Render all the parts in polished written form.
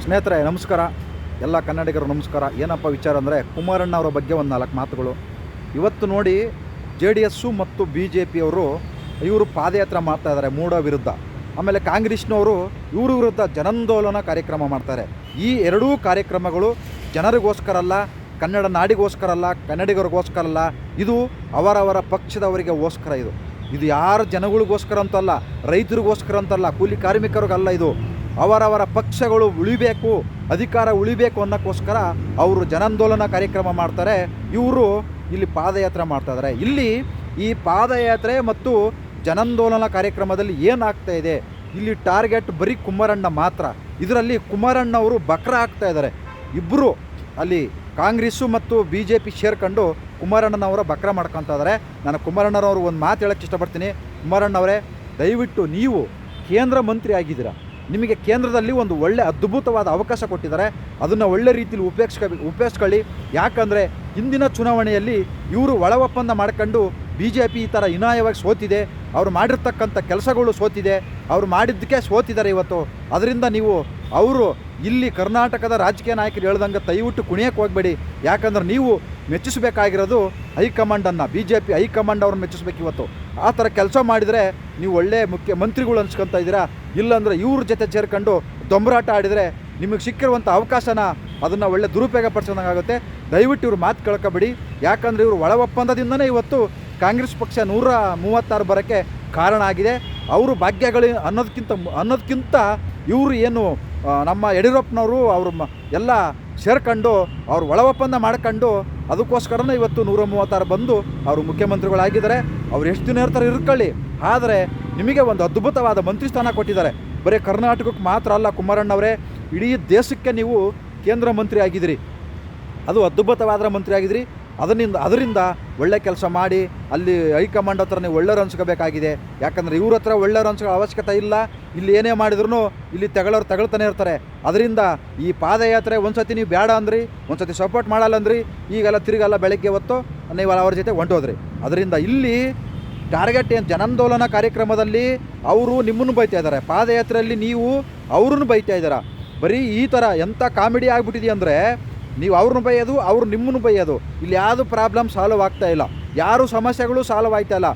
ಸ್ನೇಹಿತರೆ ನಮಸ್ಕಾರ, ಎಲ್ಲ ಕನ್ನಡಿಗರು ನಮಸ್ಕಾರ. ಏನಪ್ಪ ವಿಚಾರ ಅಂದರೆ ಕುಮಾರಣ್ಣ ಅವರ ಬಗ್ಗೆ ಒಂದು 4 ಮಾತುಗಳು. ಇವತ್ತು ನೋಡಿ JDS ಮತ್ತು BJP ಅವರು ಇವರು ಪಾದಯಾತ್ರೆ ಮಾಡ್ತಾಯಿದ್ದಾರೆ ಮೂಢ ವಿರುದ್ಧ. ಆಮೇಲೆ ಕಾಂಗ್ರೆಸ್ನವರು ಇವ್ರ ವಿರುದ್ಧ ಜನಾಂದೋಲನ ಕಾರ್ಯಕ್ರಮ ಮಾಡ್ತಾರೆ. ಈ ಎರಡೂ ಕಾರ್ಯಕ್ರಮಗಳು ಜನರಿಗೋಸ್ಕರ ಅಲ್ಲ, ಕನ್ನಡ ನಾಡಿಗೋಸ್ಕರ ಅಲ್ಲ, ಕನ್ನಡಿಗರಿಗೋಸ್ಕರ ಅಲ್ಲ, ಇದು ಅವರವರ ಪಕ್ಷದವರಿಗೋಸ್ಕರ. ಇದು ಯಾರ ಜನಗಳಿಗೋಸ್ಕರ ಅಂತಲ್ಲ, ರೈತರಿಗೋಸ್ಕರ ಅಂತಲ್ಲ, ಕೂಲಿ ಕಾರ್ಮಿಕರಿಗಲ್ಲ. ಇದು ಅವರವರ ಪಕ್ಷಗಳು ಉಳಿಬೇಕು, ಅಧಿಕಾರ ಉಳಿಬೇಕು ಅನ್ನೋಕ್ಕೋಸ್ಕರ ಅವರು ಜನಾಂದೋಲನ ಕಾರ್ಯಕ್ರಮ ಮಾಡ್ತಾರೆ. ಇವರು ಇಲ್ಲಿ ಪಾದಯಾತ್ರೆ ಮಾಡ್ತಾಯಿದ್ದಾರೆ. ಇಲ್ಲಿ ಈ ಪಾದಯಾತ್ರೆ ಮತ್ತು ಜನಾಂದೋಲನ ಕಾರ್ಯಕ್ರಮದಲ್ಲಿ ಏನಾಗ್ತಾ ಇದೆ, ಇಲ್ಲಿ ಟಾರ್ಗೆಟ್ ಬರೀ ಕುಮಾರಣ್ಣ ಮಾತ್ರ. ಇದರಲ್ಲಿ ಕುಮಾರಣ್ಣ ಅವರು ಬಕ್ರ ಆಗ್ತಾ ಇದ್ದಾರೆ. ಇಬ್ಬರು ಅಲ್ಲಿ ಕಾಂಗ್ರೆಸ್ಸು ಮತ್ತು BJP ಸೇರ್ಕೊಂಡು ಕುಮಾರಣ್ಣನವರ ಬಕ್ರ ಮಾಡ್ಕೊತಾ ಇದ್ದಾರೆ. ನಾನು ಕುಮಾರಣ್ಣನವರು ಒಂದು ಮಾತು ಹೇಳೋಕ್ಕೆ ಇಷ್ಟಪಡ್ತೀನಿ. ಕುಮಾರಣ್ಣವರೇ, ದಯವಿಟ್ಟು ನೀವು ಕೇಂದ್ರ ಮಂತ್ರಿ ಆಗಿದ್ದೀರಾ, ನಿಮಗೆ ಕೇಂದ್ರದಲ್ಲಿ ಒಂದು ಒಳ್ಳೆ ಅದ್ಭುತವಾದ ಅವಕಾಶ ಕೊಟ್ಟಿದ್ದಾರೆ. ಅದನ್ನು ಒಳ್ಳೆ ರೀತಿಯಲ್ಲಿ ಉಪಯೋಗಿಸ್ಕೊಳ್ಳಿ. ಯಾಕಂದರೆ ಹಿಂದಿನ ಚುನಾವಣೆಯಲ್ಲಿ ಇವರು ಒಳ ಒಪ್ಪಂದ ಮಾಡ್ಕೊಂಡು BJP ಈ ಥರ ಹೀನಾಯವಾಗಿ ಸೋತಿದೆ. ಅವರು ಮಾಡಿರ್ತಕ್ಕಂಥ ಕೆಲಸಗಳು ಸೋತಿದೆ, ಅವರು ಮಾಡಿದ್ದಕ್ಕೆ ಸೋತಿದ್ದಾರೆ ಇವತ್ತು. ಅದರಿಂದ ನೀವು ಅವರು ಇಲ್ಲಿ ಕರ್ನಾಟಕದ ರಾಜಕೀಯ ನಾಯಕರು ಹೇಳ್ದಂಗೆ ದಯವಿಟ್ಟು ಕುಣಿಯೋಕ್ಕೆ ಹೋಗಬೇಡಿ. ಯಾಕಂದ್ರೆ ನೀವು ಮೆಚ್ಚಿಸಬೇಕಾಗಿರೋದು ಹೈಕಮಾಂಡನ್ನು, BJP ಹೈಕಮಾಂಡ್ ಅವ್ರನ್ನ ಮೆಚ್ಚಿಸ್ಬೇಕು. ಇವತ್ತು ಆ ಥರ ಕೆಲಸ ಮಾಡಿದರೆ ನೀವು ಒಳ್ಳೆ ಮುಖ್ಯಮಂತ್ರಿಗಳು ಅನ್ಸ್ಕೊತಾ ಇದ್ದೀರಾ. ಇಲ್ಲಾಂದರೆ ಇವ್ರ ಜೊತೆ ಸೇರ್ಕೊಂಡು ದೊಂಬರಾಟ ಆಡಿದರೆ ನಿಮಗೆ ಸಿಕ್ಕಿರುವಂಥ ಅವಕಾಶನ ಅದನ್ನು ಒಳ್ಳೆ ದುರುಪಯೋಗ ಪಡಿಸೋದಂಗಾಗುತ್ತೆ. ದಯವಿಟ್ಟು ಇವ್ರು ಮಾತು ಕೇಳ್ಕೊಬೇಡಿ. ಯಾಕಂದರೆ ಇವರು ಒಳ ಒಪ್ಪಂದದಿಂದನೇ ಇವತ್ತು ಕಾಂಗ್ರೆಸ್ ಪಕ್ಷ 136 ಬರೋಕ್ಕೆ ಕಾರಣ ಆಗಿದೆ. ಅವರು ಭಾಗ್ಯಗಳು ಅನ್ನೋದಕ್ಕಿಂತ ಇವರು ಏನು ನಮ್ಮ ಯಡಿಯೂರಪ್ಪನವರು ಅವರು ಎಲ್ಲ ಸೇರ್ಕೊಂಡು ಅವ್ರು ಒಳ ಒಪ್ಪಂದ ಮಾಡ್ಕೊಂಡು ಅದಕ್ಕೋಸ್ಕರನೇ ಇವತ್ತು 136 ಬಂದು ಅವರು ಮುಖ್ಯಮಂತ್ರಿಗಳಾಗಿದ್ದಾರೆ. ಅವ್ರು ಎಷ್ಟು ದಿನ ಇರ್ತಾರೆ ಇರ್ಕೊಳ್ಳಿ, ಆದರೆ ನಿಮಗೆ ಒಂದು ಅದ್ಭುತವಾದ ಮಂತ್ರಿ ಸ್ಥಾನ ಕೊಟ್ಟಿದ್ದಾರೆ. ಬರೀ ಕರ್ನಾಟಕಕ್ಕೆ ಮಾತ್ರ ಅಲ್ಲ ಕುಮಾರಣ್ಣವರೇ, ಇಡೀ ದೇಶಕ್ಕೆ ನೀವು ಕೇಂದ್ರ ಮಂತ್ರಿ ಆಗಿದ್ದೀರಿ. ಅದು ಅದ್ಭುತವಾದ ಮಂತ್ರಿ ಆಗಿದ್ರಿ. ಅದರಿಂದ ಒಳ್ಳೆ ಕೆಲಸ ಮಾಡಿ ಅಲ್ಲಿ ಹೈಕಮಾಂಡ್ ಹತ್ರ ನೀವು ಒಳ್ಳೆಯವ್ರು ಅನ್ಸ್ಕೋಬೇಕಾಗಿದೆ. ಯಾಕಂದರೆ ಇವ್ರ ಹತ್ರ ಒಳ್ಳೆಯವ್ರು ಅನ್ಸ್ಕೋ ಅವಶ್ಯಕತೆ ಇಲ್ಲ. ಇಲ್ಲಿ ಏನೇ ಮಾಡಿದ್ರು ಇಲ್ಲಿ ತಗೊಳ್ತಾನೆ ಇರ್ತಾರೆ. ಅದರಿಂದ ಈ ಪಾದಯಾತ್ರೆ ಒಂದು ಸತಿ ನೀವು ಬೇಡ ಅಂದ್ರಿ, ಒಂದು ಸತಿ ಸಪೋರ್ಟ್ ಮಾಡಲ್ಲ ಅಂದ್ರಿ, ಈಗೆಲ್ಲ ತಿರುಗಲ್ಲ ಬೆಳಗ್ಗೆ ಹೊತ್ತು ನೀವು ಅವ್ರ ಜೊತೆ ಹೊಂಟೋದ್ರಿ. ಅದರಿಂದ ಇಲ್ಲಿ ಟಾರ್ಗೆಟ್ ಏನು ಜನಾಂದೋಲನ ಕಾರ್ಯಕ್ರಮದಲ್ಲಿ ಅವರು ನಿಮ್ಮನ್ನು ಬೈತಾ ಇದ್ದಾರೆ, ಪಾದಯಾತ್ರೆಯಲ್ಲಿ ನೀವು ಅವ್ರನ್ನ ಬೈತಾ ಇದ್ದೀರಾ. ಬರೀ ಈ ಥರ ಎಂಥ ಕಾಮಿಡಿ ಆಗಿಬಿಟ್ಟಿದೆ ಅಂದರೆ ನೀವು ಅವ್ರನ್ನ ಬೈಯೋದು, ಅವ್ರು ನಿಮ್ಮನ್ನು ಬೈಯೋದು. ಇಲ್ಲಿ ಯಾವುದು ಪ್ರಾಬ್ಲಮ್ ಸಾಲ್ವ್ ಆಗ್ತಾಯಿಲ್ಲ, ಯಾರು ಸಮಸ್ಯೆಗಳು ಸಾಲ್ವ್ ಆಗ್ತಾಯಿಲ್ಲ.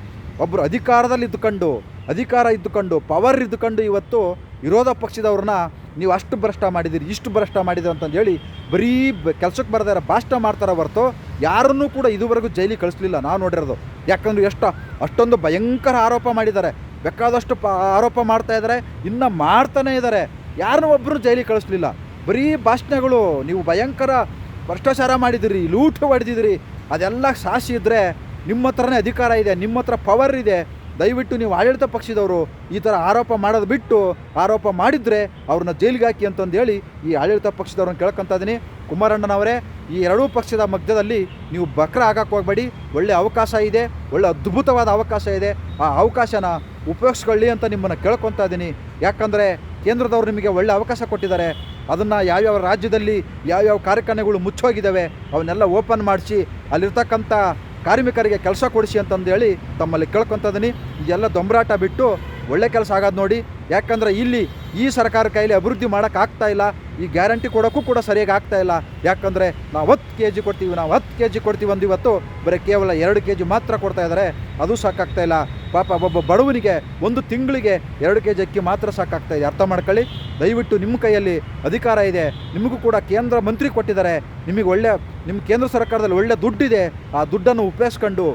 ಒಬ್ಬರು ಅಧಿಕಾರದಲ್ಲಿ ಇದ್ದುಕೊಂಡು ಪವರ್ ಇದ್ದುಕೊಂಡು ಇವತ್ತು ವಿರೋಧ ಪಕ್ಷದವ್ರನ್ನ ನೀವು ಅಷ್ಟು ಭ್ರಷ್ಟ ಮಾಡಿದ್ದೀರಿ, ಇಷ್ಟು ಭ್ರಷ್ಟ ಮಾಡಿದ್ದೀರಿ ಅಂತಂದು ಹೇಳಿ ಬರೀ ಕೆಲಸಕ್ಕೆ ಬರ್ದಾರ ಭಾಷಣ ಮಾಡ್ತಾರೆ ಹೊರತು ಯಾರನ್ನೂ ಕೂಡ ಇದುವರೆಗೂ ಜೈಲಿಗೆ ಕಳಿಸ್ಲಿಲ್ಲ ನಾವು ನೋಡಿರೋದು. ಯಾಕಂದ್ರೆ ಅಷ್ಟೊಂದು ಭಯಂಕರ ಆರೋಪ ಮಾಡಿದ್ದಾರೆ, ಬೇಕಾದಷ್ಟು ಆರೋಪ ಮಾಡ್ತಾಯಿದ್ದಾರೆ, ಇನ್ನು ಮಾಡ್ತಾನೇ ಇದ್ದಾರೆ. ಯಾರನ್ನೂ ಒಬ್ಬರು ಜೈಲಿಗೆ ಕಳಿಸ್ಲಿಲ್ಲ. ಬರೀ ಭಾಷಣಗಳು. ನೀವು ಭಯಂಕರ ಭ್ರಷ್ಟಾಚಾರ ಮಾಡಿದಿರಿ, ಲೂಟು ಹೊಡೆದಿದ್ದೀರಿ. ಅದೆಲ್ಲ ಸಾಕ್ಷಿ ಇದ್ದರೆ ನಿಮ್ಮ ಹತ್ರನೇ ಅಧಿಕಾರ ಇದೆ, ನಿಮ್ಮ ಹತ್ರ ಪವರ್ ಇದೆ. ದಯವಿಟ್ಟು ನೀವು ಆಡಳಿತ ಪಕ್ಷದವರು ಈ ಥರ ಆರೋಪ ಮಾಡೋದು ಬಿಟ್ಟು ಆರೋಪ ಮಾಡಿದರೆ ಅವ್ರನ್ನ ಜೈಲಿಗೆ ಹಾಕಿ ಅಂತಂದು ಹೇಳಿ ಈ ಆಡಳಿತ ಪಕ್ಷದವ್ರನ್ನ ಕೇಳ್ಕೊತಾ ಇದ್ದೀನಿ. ಕುಮಾರಣ್ಣನವರೇ, ಈ ಎರಡೂ ಪಕ್ಷದ ಮಧ್ಯದಲ್ಲಿ ನೀವು ಬಕ್ರ ಆಗಕ್ಕೆ ಹೋಗಬೇಡಿ. ಒಳ್ಳೆ ಅವಕಾಶ ಇದೆ, ಒಳ್ಳೆ ಅದ್ಭುತವಾದ ಅವಕಾಶ ಇದೆ. ಆ ಅವಕಾಶನ ಉಪಯೋಗಿಸ್ಕೊಳ್ಳಿ ಅಂತ ನಿಮ್ಮನ್ನು ಕೇಳ್ಕೊತಾ ಇದ್ದೀನಿ. ಯಾಕಂದರೆ ಕೇಂದ್ರದವರು ನಿಮಗೆ ಒಳ್ಳೆ ಅವಕಾಶ ಕೊಟ್ಟಿದ್ದಾರೆ. ಅದನ್ನು ಯಾವ್ಯಾವ ರಾಜ್ಯದಲ್ಲಿ ಯಾವ್ಯಾವ ಕಾರ್ಖಾನೆಗಳು ಮುಚ್ಚೋಗಿದ್ದಾವೆ ಅವನ್ನೆಲ್ಲ ಓಪನ್ ಮಾಡಿಸಿ ಅಲ್ಲಿರ್ತಕ್ಕಂಥ ಕಾರ್ಮಿಕರಿಗೆ ಕೆಲಸ ಕೊಡಿಸಿ ಅಂತಂದೇಳಿ ತಮ್ಮಲ್ಲಿ ಕೇಳ್ಕೊತಾ ಇದ್ದೀನಿ. ಇದೆಲ್ಲ ದೊಂಬರಾಟ ಬಿಟ್ಟು ಒಳ್ಳೆ ಕೆಲಸ ಆಗೋದು ನೋಡಿ. ಯಾಕಂದರೆ ಇಲ್ಲಿ ಈ ಸರ್ಕಾರ ಕೈಲಿ ಅಭಿವೃದ್ಧಿ ಮಾಡೋಕ್ಕಾಗ್ತಾ ಇಲ್ಲ, ಈ ಗ್ಯಾರಂಟಿ ಕೊಡೋಕ್ಕೂ ಕೂಡ ಸರಿಯಾಗಿ ಆಗ್ತಾಯಿಲ್ಲ. ಯಾಕಂದರೆ ನಾವು 10 kg ಕೊಡ್ತೀವಿ, ನಾವು 10 kg ಕೊಡ್ತೀವಿ ಒಂದು ಇವತ್ತು ಬರೀ ಕೇವಲ 2 kg ಮಾತ್ರ ಕೊಡ್ತಾ ಇದ್ದಾರೆ. ಅದು ಸಾಕಾಗ್ತಾಯಿಲ್ಲ. ಪಾಪ ಒಬ್ಬ ಬಡವನಿಗೆ ಒಂದು ತಿಂಗಳಿಗೆ 2 kg ಅಕ್ಕಿ ಮಾತ್ರ ಸಾಕಾಗ್ತಾಯಿದೆ. ಅರ್ಥ ಮಾಡ್ಕೊಳ್ಳಿ. ದಯವಿಟ್ಟು ನಿಮ್ಮ ಕೈಯಲ್ಲಿ ಅಧಿಕಾರ ಇದೆ, ನಿಮಗೂ ಕೂಡ ಕೇಂದ್ರ ಮಂತ್ರಿ ಕೊಟ್ಟಿದ್ದಾರೆ, ನಿಮ್ಮ ಕೇಂದ್ರ ಸರ್ಕಾರದಲ್ಲಿ ಒಳ್ಳೆ ದುಡ್ಡಿದೆ. ಆ ದುಡ್ಡನ್ನು ಉಪಯೋಗಿಸ್ಕೊಂಡು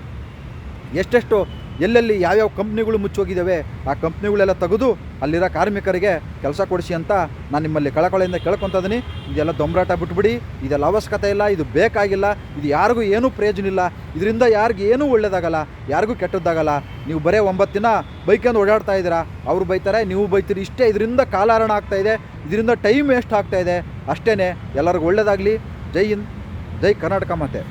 ಎಷ್ಟೆಷ್ಟು ಎಲ್ಲೆಲ್ಲಿ ಯಾವ್ಯಾವ ಕಂಪ್ನಿಗಳು ಮುಚ್ಚೋಗಿದ್ದಾವೆ ಆ ಕಂಪ್ನಿಗಳೆಲ್ಲ ತೆಗೆದು ಅಲ್ಲಿರೋ ಕಾರ್ಮಿಕರಿಗೆ ಕೆಲಸ ಕೊಡಿಸಿ ಅಂತ ನಾನು ನಿಮ್ಮಲ್ಲಿ ಕಳಕಳಿಯಿಂದ ಕೇಳ್ಕೊತಾ ಇದ್ದೀನಿ. ಇದೆಲ್ಲ ದೊಂಬರಾಟ ಬಿಟ್ಬಿಡಿ. ಇದೆಲ್ಲ ಅವಶ್ಯಕತೆ ಇಲ್ಲ, ಇದು ಬೇಕಾಗಿಲ್ಲ, ಇದು ಯಾರಿಗೂ ಏನೂ ಪ್ರಯೋಜನ ಇಲ್ಲ. ಇದರಿಂದ ಯಾರಿಗೂ ಏನೂ ಒಳ್ಳೇದಾಗಲ್ಲ, ಯಾರಿಗೂ ಕೆಟ್ಟದ್ದಾಗಲ್ಲ. ನೀವು ಬರೀ 9 ದಿನ ಬೈಕೊಂಡು ಓಡಾಡ್ತಾ ಇದ್ದೀರಾ, ಅವರು ಬೈತಾರೆ, ನೀವು ಬೈತೀರಿ. ಇಷ್ಟೇ ಇದರಿಂದ ಕಾಲಹರಣ ಆಗ್ತಾಯಿದೆ, ಇದರಿಂದ ಟೈಮ್ ವೇಸ್ಟ್ ಆಗ್ತಾಯಿದೆ. ಅಷ್ಟೇ. ಎಲ್ಲರಿಗೂ ಒಳ್ಳೆಯದಾಗಲಿ. ಜೈ ಹಿಂದ್, ಜೈ ಕರ್ನಾಟಕ ಮಾತೆ.